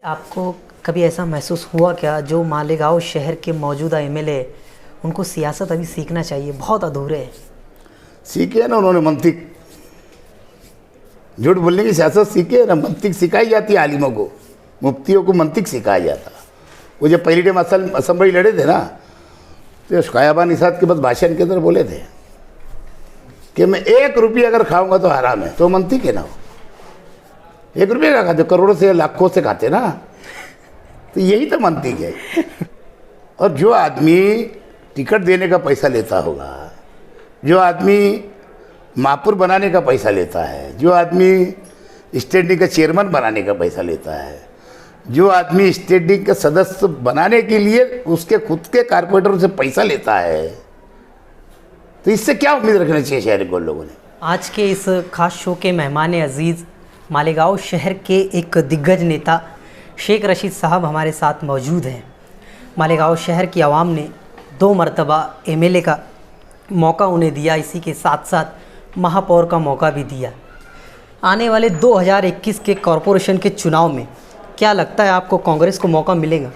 आपको कभी ऐसा महसूस हुआ क्या, जो मालेगांव शहर के मौजूदा एमएलए, उनको सियासत अभी सीखना चाहिए, बहुत अधूरे है? सीखे है ना उन्होंने मंतिक, झूठ बोलने की सियासत सीखे है ना। मंतिक सिखाई जाती है आलिमों को, मुफ्तियों को मंतिक सिखाया जाता। वो जब पहली टाइम असम्बली लड़े थे ना, तो शायाबा निसात के बाद भाषण के अंदर बोले थे कि मैं 1 रुपया अगर खाऊंगा तो हराम है। तो मंतिक है ना, वो 1 रुपये का खाते, करोड़ों से लाखों से खाते ना, तो यही तो मंतिक है। और जो आदमी टिकट देने का पैसा लेता होगा, जो आदमी महापौर बनाने का पैसा लेता है, जो आदमी स्टेडियम का चेयरमैन बनाने का पैसा लेता है, जो आदमी स्टेडियम का सदस्य बनाने के लिए उसके खुद के कारपोरेटर से पैसा लेता है, तो इससे क्या उम्मीद रखना चाहिए शहर को लोगों ने? आज के इस खास शो के मेहमान अजीज़ मालेगांव शहर के एक दिग्गज नेता शेख रशीद साहब हमारे साथ मौजूद हैं। मालेगांव शहर की आवाम ने 2 मरतबा एमएलए का मौका उन्हें दिया, इसी के साथ साथ महापौर का मौका भी दिया। आने वाले 2021 के कॉरपोरेशन के चुनाव में क्या लगता है आपको, कांग्रेस को मौका मिलेगा?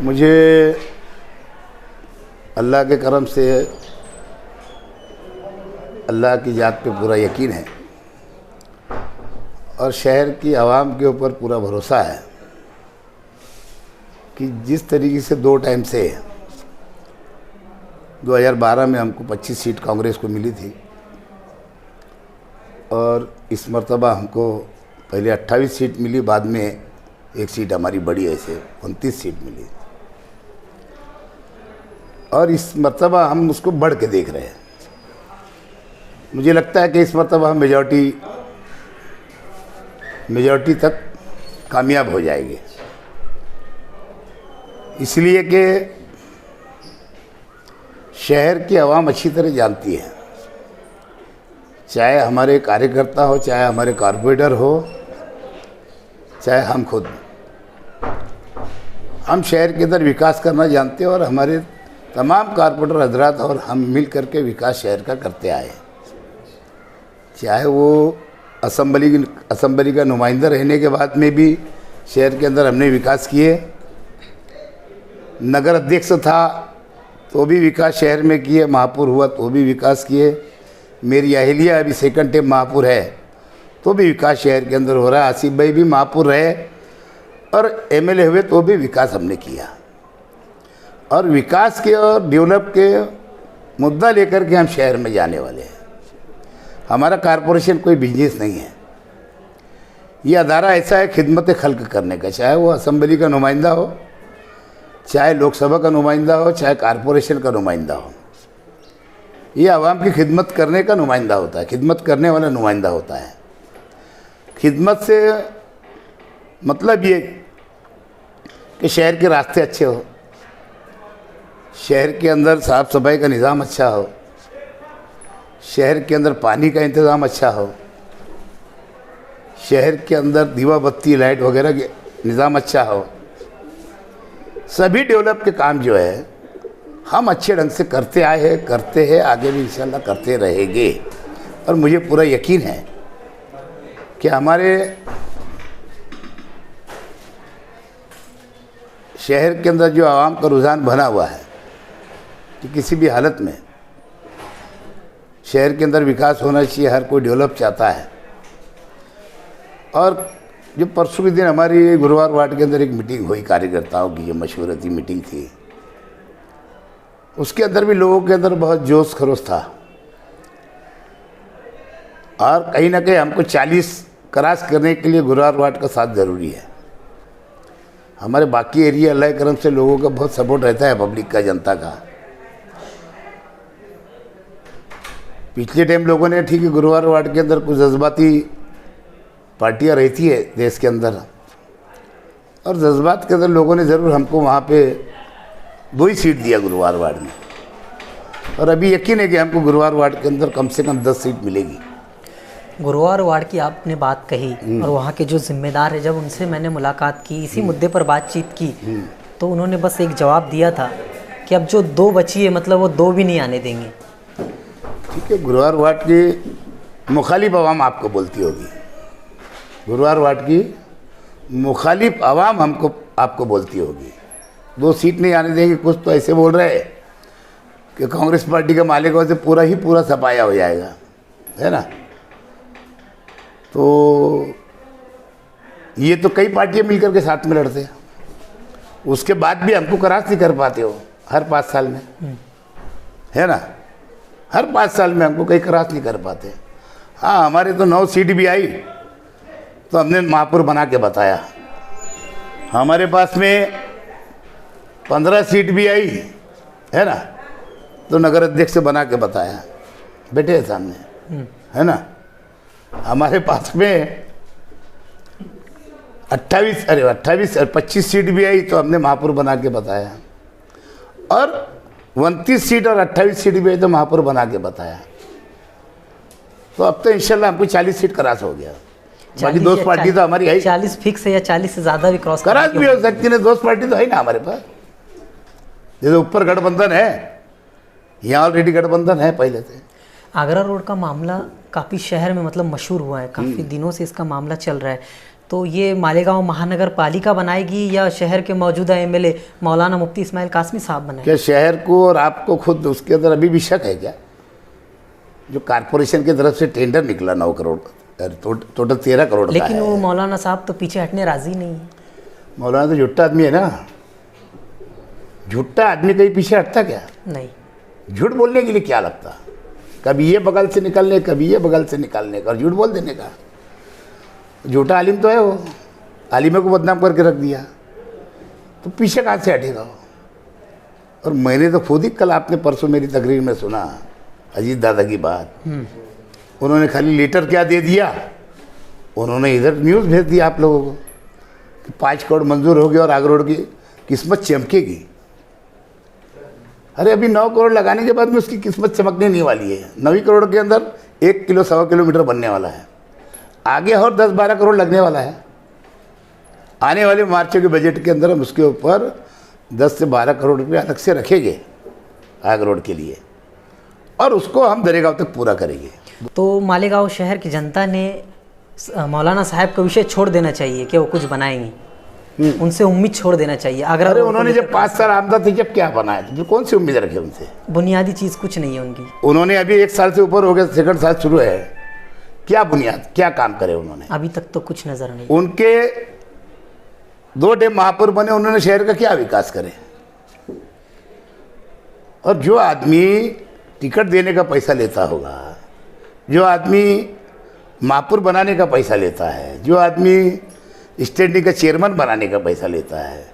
मुझे अल्लाह के करम से अल्लाह की ज़ात पे पूरा यकीन है और शहर की आवाम के ऊपर पूरा भरोसा है कि जिस तरीके से 2 टाइम से 2012 में हमको 25 सीट कांग्रेस को मिली थी और इस मरतबा हमको पहले 28 सीट मिली, बाद में 1 सीट हमारी बढ़ी, ऐसे 29 सीट मिली। और इस मरतबा हम उसको बढ़ के देख रहे हैं। मुझे लगता है कि इस मरतबा हम मेजॉरिटी तक कामयाब हो जाएंगे, इसलिए कि शहर की आवाम अच्छी तरह जानती है, चाहे हमारे कार्यकर्ता हो, चाहे हमारे कॉरपोरेटर हो, चाहे हम खुद, हम शहर के अंदर विकास करना जानते हैं और हमारे तमाम कॉरपोरेटर हजरात और हम मिल करके विकास शहर का करते आए। चाहे वो असम्बली का नुमाइंदा रहने के बाद में भी शहर के अंदर हमने विकास किए, नगर अध्यक्ष था तो भी विकास शहर में किए, महापौर हुआ तो भी विकास किए, मेरी अहलिया अभी 2nd टाइम महापौर है तो भी विकास शहर के अंदर हो रहा है, आसिफ भाई भी महापौर रहे और एमएलए हुए तो भी विकास हमने किया। और विकास के और डेवलप के मुद्दा लेकर के हम शहर में जाने वाले हैं। हमारा कॉरपोरेशन कोई बिजनेस नहीं है, ये अदारा ऐसा है खिदमत खल्क करने का, चाहे वो असम्बली का नुमाइंदा हो, चाहे लोकसभा का नुमाइंदा हो, चाहे कॉरपोरेशन का नुमाइंदा हो, ये आवाम की खिदमत करने का नुमाइंदा होता है, खिदमत करने वाला नुमाइंदा होता है। खिदमत से मतलब ये कि शहर के रास्ते अच्छे हो, शहर के अंदर साफ़ सफाई का निज़ाम अच्छा हो, शहर के अंदर पानी का इंतज़ाम अच्छा हो, शहर के अंदर दीवा बत्ती लाइट वगैरह के निज़ाम अच्छा हो। सभी डेवलप के काम जो है हम अच्छे ढंग से करते आए हैं, करते हैं, आगे भी इंशाल्लाह करते रहेंगे। और मुझे पूरा यकीन है कि हमारे शहर के अंदर जो आवाम का रुझान बना हुआ है कि किसी भी हालत में शहर के अंदर विकास होना चाहिए, हर कोई डेवलप चाहता है। और जो परसों के दिन हमारी गुरुवार वार्ड के अंदर एक मीटिंग हुई कार्यकर्ताओं की, जो मशवरती मीटिंग थी, उसके अंदर भी लोगों के अंदर बहुत जोश खरोश था और कहीं ना कहीं हमको 40 क्रॉस करने के लिए गुरुवार वार्ड का साथ ज़रूरी है। हमारे बाकी एरिया अल्लाह करम से लोगों का बहुत सपोर्ट रहता है, पब्लिक का, जनता का। पिछले टाइम लोगों ने ठीक है गुरुवार वार्ड के अंदर कुछ जज्बाती पार्टियां रहती है देश के अंदर, और जज्बात के अंदर लोगों ने ज़रूर हमको वहाँ पे 2 ही सीट दिया गुरुवार वार्ड में, और अभी यकीन है कि हमको गुरुवार वार्ड के अंदर कम से कम 10 सीट मिलेगी। गुरुवार वार्ड की आपने बात कही और वहाँ के जो जिम्मेदार है, जब उनसे मैंने मुलाकात की, इसी मुद्दे पर बातचीत की, तो उन्होंने बस एक जवाब दिया था कि अब जो 2 बची है, मतलब वो 2 भी नहीं आने देंगे। ठीक है, गुरुवार वार्ड की मुखालिफ आवाम आपको बोलती होगी, गुरुवार वार्ड की मुखालिफ आवाम हमको आपको बोलती होगी, 2 सीट नहीं आने देंगे। कुछ तो ऐसे बोल रहे हैं कि कांग्रेस पार्टी का मालिकों से पूरा ही पूरा सफाया हो जाएगा, है ना। तो ये तो कई पार्टियां मिलकर के साथ में लड़ते हैं, उसके बाद भी हमको क्रॉस नहीं कर पाते हो हर 5 साल में, है ना। हर 5 साल में हमको कहीं क्रॉस नहीं कर पाते। हाँ, हमारे तो 9 सीट भी आई तो हमने महापौर बना के बताया। हमारे पास में 15 सीट भी आई, है ना, तो नगर अध्यक्ष से बना के बताया, बैठे हैं सामने, है ना। हमारे पास में 28 और 25 सीट भी आई तो हमने महापौर बना के बताया, और 29 सीट और 28 सीट भी आई तो महापौर बना के बताया। तो अब तो इंशाल्लाह हमको 40 सीट क्रॉस हो गया। बाकी दोस्त पार्टी तो हमारी है, 40 फिक्स है या 40 से ज़्यादा भी क्रॉस भी हो सकती है। दोस्त पार्टी तो है ना हमारे पास, जैसे ऊपर गठबंधन है, यहाँ ऑलरेडी गठबंधन है पहले से। आगरा रोड का मामला काफ़ी शहर में मतलब मशहूर हुआ है, काफ़ी दिनों से इसका मामला चल रहा है। तो ये मालेगांव महानगर पालिका बनाएगी या शहर के मौजूदा एमएलए मौलाना मुफ्ती इस्माइल कासमी साहब बनाएंगे? क्या शहर को और आपको खुद उसके अंदर अभी भी शक है क्या? जो कारपोरेशन की तरफ से टेंडर निकला 9 करोड़ टोटल 13 करोड़ का लेकिन है। वो मौलाना साहब तो पीछे हटने राजी नहीं है। मौलाना तो झूठा आदमी है ना, झूठा आदमी कहीं पीछे हटता क्या? नहीं, झूठ बोलने के लिए क्या लगता, कभी ये बगल से निकलने कभी ये बगल से निकालने का और झूठ बोल देने का। झूठा आलिम तो है वो, आलिमे को बदनाम करके रख दिया, तो पीछे कहाँ से हटेगा वो। और मैंने तो खुद ही कल आपने परसों मेरी तकरीर में सुना अजीत दादा की बात, उन्होंने खाली लेटर क्या दे दिया, उन्होंने इधर न्यूज़ भेज दिया आप लोगों को कि 5 करोड़ मंजूर हो गया और आगरा रोड की किस्मत चमकेगी। अरे अभी 9 करोड़ लगाने के बाद में उसकी किस्मत चमकने नहीं वाली है। 9 करोड़ के अंदर 1 किलो 1.25 किलोमीटर बनने वाला है, आगे और 10-12 करोड़ लगने वाला है। आने वाले मार्चों के बजट के अंदर हम उसके ऊपर 10 से 12 करोड़ रुपये अलग से रखेंगे आगरा रोड के लिए, और उसको हम दरेगांव तक पूरा करेंगे। तो मालेगांव शहर की जनता ने मौलाना साहब का विषय छोड़ देना चाहिए कि वो कुछ बनाएंगे, उनसे उम्मीद छोड़ देना चाहिए। आगरा अरे उन्होंने जब 5 साल आमदा थी जब क्या बनाया था, कौन सी उम्मीद रखे उनसे? बुनियादी चीज़ कुछ नहीं है उनकी। उन्होंने अभी 1 साल से ऊपर हो गया, सेकंड साल शुरू है, क्या बुनियाद क्या काम करे उन्होंने? अभी तक तो कुछ नजर नहीं। उनके 2 डैम महापौर बने, उन्होंने शहर का क्या विकास करे? और जो आदमी टिकट देने का पैसा लेता होगा, जो आदमी महापौर बनाने का पैसा लेता है, जो आदमी स्टैंडिंग का चेयरमैन बनाने का पैसा लेता है,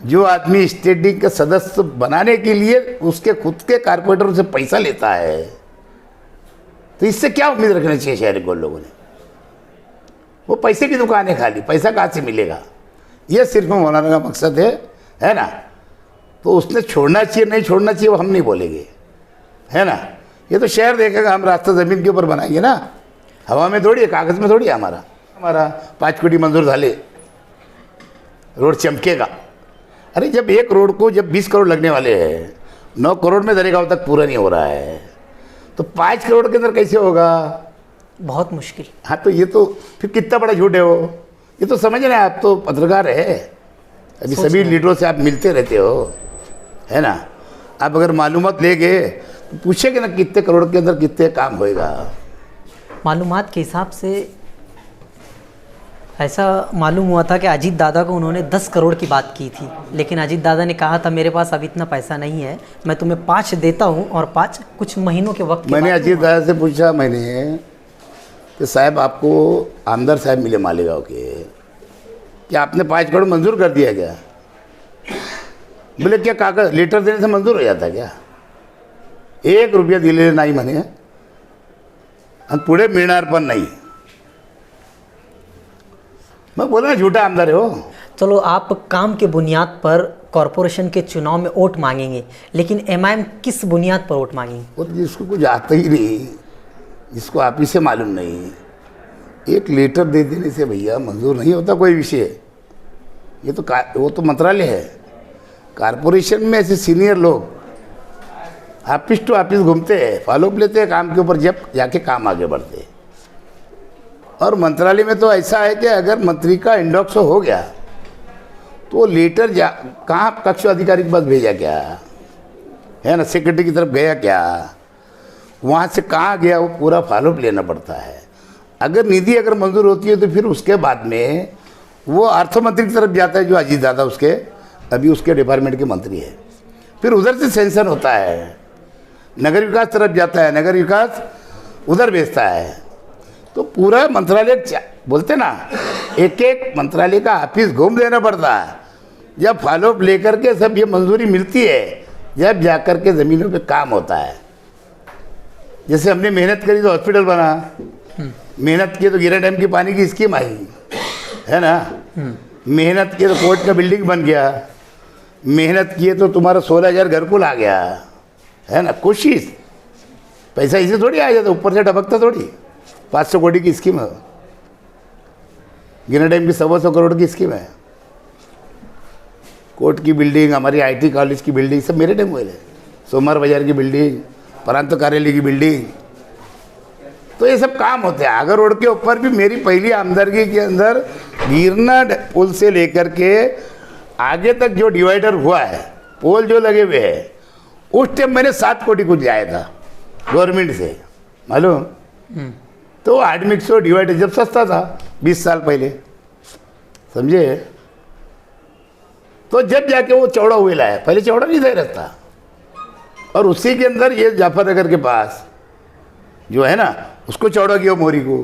जो आदमी स्टैंडिंग का सदस्य बनाने के लिए उसके खुद के कारपोरेटर से पैसा लेता है, तो इससे क्या उम्मीद रखना चाहिए शहर के लोगों ने? वो पैसे की दुकान है खाली, पैसा कहाँ से मिलेगा? ये सिर्फ मौलाना का मकसद है ना। तो उसने छोड़ना चाहिए नहीं छोड़ना चाहिए वो हम नहीं बोलेंगे, है ना। ये तो शहर देखेगा, हम रास्ता ज़मीन के ऊपर बनाएंगे ना, हवा में थोड़ी है, कागज़ में थोड़ी है। हमारा 5 कोटी मंजूर झाले, रोड चमकेगा। अरे जब एक रोड को जब 20 करोड़ लगने वाले हैं, 9 करोड़ में दरेगांव तक पूरा नहीं हो रहा है, तो 5 करोड़ के अंदर कैसे होगा? बहुत मुश्किल। हाँ, तो ये तो फिर कितना बड़ा झूठ है वो। ये तो समझ रहे हैं, आप तो पत्रकार है, अभी सभी लीडरों से आप मिलते रहते हो, है ना। आप अगर मालूमात ले गए तो पूछेंगे ना कितने करोड़ के अंदर कितने काम होएगा। मालूमात के हिसाब से ऐसा मालूम हुआ था कि अजीत दादा को उन्होंने 10 करोड़ की बात की थी, लेकिन अजीत दादा ने कहा था मेरे पास अभी इतना पैसा नहीं है, मैं तुम्हें 5 देता हूं और 5 कुछ महीनों के वक्त। मैंने अजीत दादा से पूछा मैंने कि साहब आपको आमदार साहब मिले मालेगांव के, क्या आपने 5 करोड़ मंजूर कर दिया क्या? बोले क्या कागज लेटर देने से मंजूर हो जाता क्या? 1 रुपया दिले नाही म्हणे आणि पुढे मिळणार पण नाही। मैं बोला ना झूठा आमदार है वो। चलो आप काम के बुनियाद पर कॉरपोरेशन के चुनाव में वोट मांगेंगे, लेकिन एमआईएम किस बुनियाद पर वोट मांगेंगे? और जिसको कुछ आता ही नहीं, जिसको आप ही से मालूम नहीं, एक लेटर दे देने से भैया मंजूर नहीं होता कोई विषय। ये तो वो तो मंत्रालय है, कारपोरेशन में ऐसे सीनियर लोग ऑफिस टू ऑफिस घूमते हैं, फॉलोअप लेते हैं काम के ऊपर, जब जाके काम आगे बढ़ते हैं। और मंत्रालय में तो ऐसा है कि अगर मंत्री का इंडॉक्स हो गया तो लेटर जा कहाँ कक्ष अधिकारी के पास भेजा क्या है ना, सेक्रेटरी की तरफ गया क्या, वहाँ से कहाँ गया, वो पूरा फॉलोअप लेना पड़ता है। अगर निधि अगर मंजूर होती है तो फिर उसके बाद में वो अर्थ मंत्री की तरफ जाता है, जो अजीत दादा उसके अभी उसके डिपार्टमेंट के मंत्री है, फिर उधर से सेंशन होता है, नगर विकास तरफ जाता है, नगर विकास उधर भेजता है। तो पूरा मंत्रालय बोलते ना, एक एक मंत्रालय का ऑफिस घूम देना पड़ता है। जब फॉलोअप लेकर के सब ये मंजूरी मिलती है, जब जाकर के ज़मीनों पे काम होता है। जैसे हमने मेहनत करी तो हॉस्पिटल बना, मेहनत की तो गिरा डैम की पानी की स्कीम आई है ना, मेहनत की तो कोर्ट का बिल्डिंग बन गया, मेहनत किए तो तुम्हारा 16,000 घरकुल आ गया है ना। कोशिश पैसा इसे थोड़ी आ जाता, ऊपर से टपकता थोड़ी। 500 कोटी की स्कीम है, गिरा डैम की 125 करोड़ की स्कीम है, कोर्ट की बिल्डिंग, हमारी IT कॉलेज की बिल्डिंग सब मेरे टाइम हुए थे, सोमवार बाजार की बिल्डिंग, प्रांत कार्यालय की बिल्डिंग। तो ये सब काम होते हैं। आगर रोड के ऊपर भी मेरी पहली आमदरगी के अंदर गिरना पुल से लेकर के आगे तक जो डिवाइडर हुआ है, पोल जो लगे हुए हैं, उस टाइम मैंने 7 कोटी कुछ जाया था गवर्नमेंट से, मालूम। तो आदमी सो डिवाइडर जब सस्ता था 20 साल पहले, समझे। तो जब जाके वो चौड़ा हुए लाया, पहले चौड़ा नहीं था रास्ता, और उसी के अंदर ये जाफरनगर के पास जो है ना, उसको चौड़ा किया मोरी को,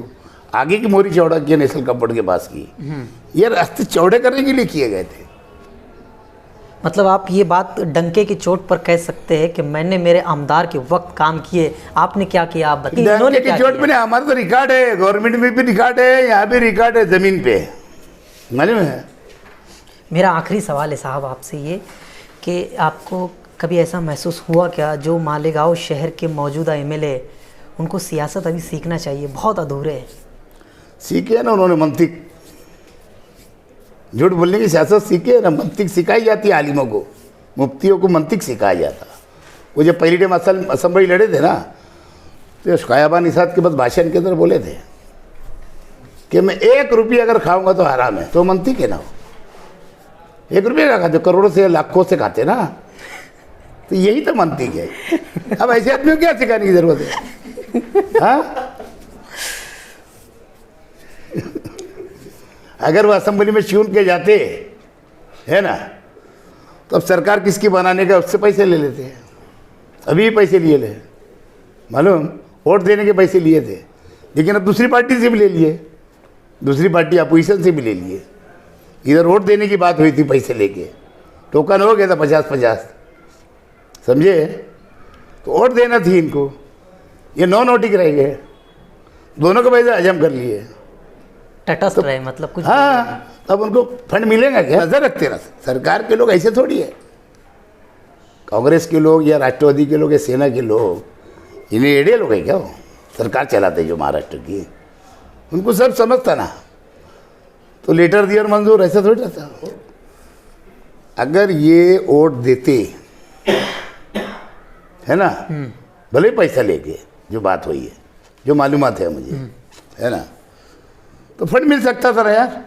आगे की मोरी चौड़ा किया नेशनल कंपाउंड के पास की। ये रास्ते चौड़े करने के लिए किए गए थे। मतलब आप ये बात डंके की चोट पर कह सकते हैं कि मैंने मेरे आमदार के वक्त काम किए, आपने क्या किया आप बताइए। डंके की चोट में हमारा तो रिकॉर्ड है, गवर्नमेंट में भी रिकॉर्ड है, यहाँ भी रिकॉर्ड है, ज़मीन पे, मालूम है। मेरा आखिरी सवाल है साहब आपसे ये कि आपको कभी ऐसा महसूस हुआ क्या, जो मालेगांव शहर के मौजूदा MLA, उनको सियासत अभी सीखना चाहिए, बहुत अधूरे है। सीखे ना उन्होंने मंतिक, झूठ बोलने की सियासत सीखे ना, मंतिक सिखाई जाती है आलिमों को, मुफ्तियों को मंतिक सिखाया जाता। वो जब पहली टाइम असम्बली लड़े थे ना, तो शायाबा निसात के बाद भाषण के अंदर बोले थे कि मैं 1 रुपया अगर खाऊंगा तो हराम है, तो मंतिक है ना। 1 रुपये का खाते, करोड़ों से लाखों से खाते ना, तो यही तो मंतिक है। अब ऐसे आदमी को क्या सिखाने की जरूरत है, हाँ? अगर वो असेंबली में चुन के जाते है ना, तो अब सरकार किसकी बनाने का, उससे पैसे ले लेते हैं। अभी पैसे लिए ले, मालूम, वोट देने के पैसे लिए थे, लेकिन अब दूसरी पार्टी से भी ले लिए, दूसरी पार्टी अपोजिशन से भी ले लिए। इधर वोट देने की बात हुई थी, पैसे लेके टोकन हो गया था 50-50, समझे। तो वोट देना थी इनको, ये नॉन वोटिंग रह गए, दोनों को पैसे हजम कर लिए, तटस्थ रहे, मतलब कुछ। हाँ, अब उनको फंड मिलेगा क्या, नजर रखते ना। सरकार के लोग ऐसे थोड़ी है, कांग्रेस के लोग या राष्ट्रवादी के लोग या सेना के लोग, इन्हें एड़े लोग है क्या, वो सरकार चलाते जो महाराष्ट्र की, उनको सब समझता ना। तो लेटर दिया और मंजूर, ऐसा थोड़ी रहता। अगर ये वोट देते है ना, भले ही पैसा लेके, जो बात हुई है, जो मालूमात है मुझे, है ना, तो फंड मिल सकता था ना यार।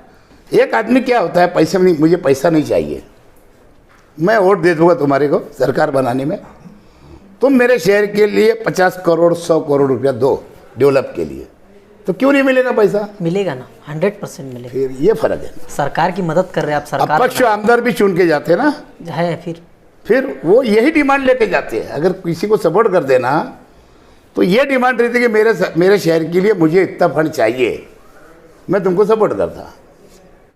एक आदमी क्या होता है, पैसे में नहीं, मुझे पैसा नहीं चाहिए, मैं वोट दे दूंगा तुम्हारे को सरकार बनाने में, तुम मेरे शहर के लिए 50 करोड़ 100 करोड़ रुपया दो डेवलप के लिए, तो क्यों नहीं मिलेगा पैसा? मिलेगा ना, 100% मिलेगा। फिर ये फर्क है, सरकार की मदद कर रहे हैं आप, सरकार अपक्ष आमदार भी चुन के जाते ना है, फिर वो यही डिमांड लेके जाते हैं। अगर किसी को सपोर्ट कर देना तो ये डिमांड रहती है कि मेरे शहर के लिए मुझे इतना फंड चाहिए, मैं तुमको सपोर्ट करता।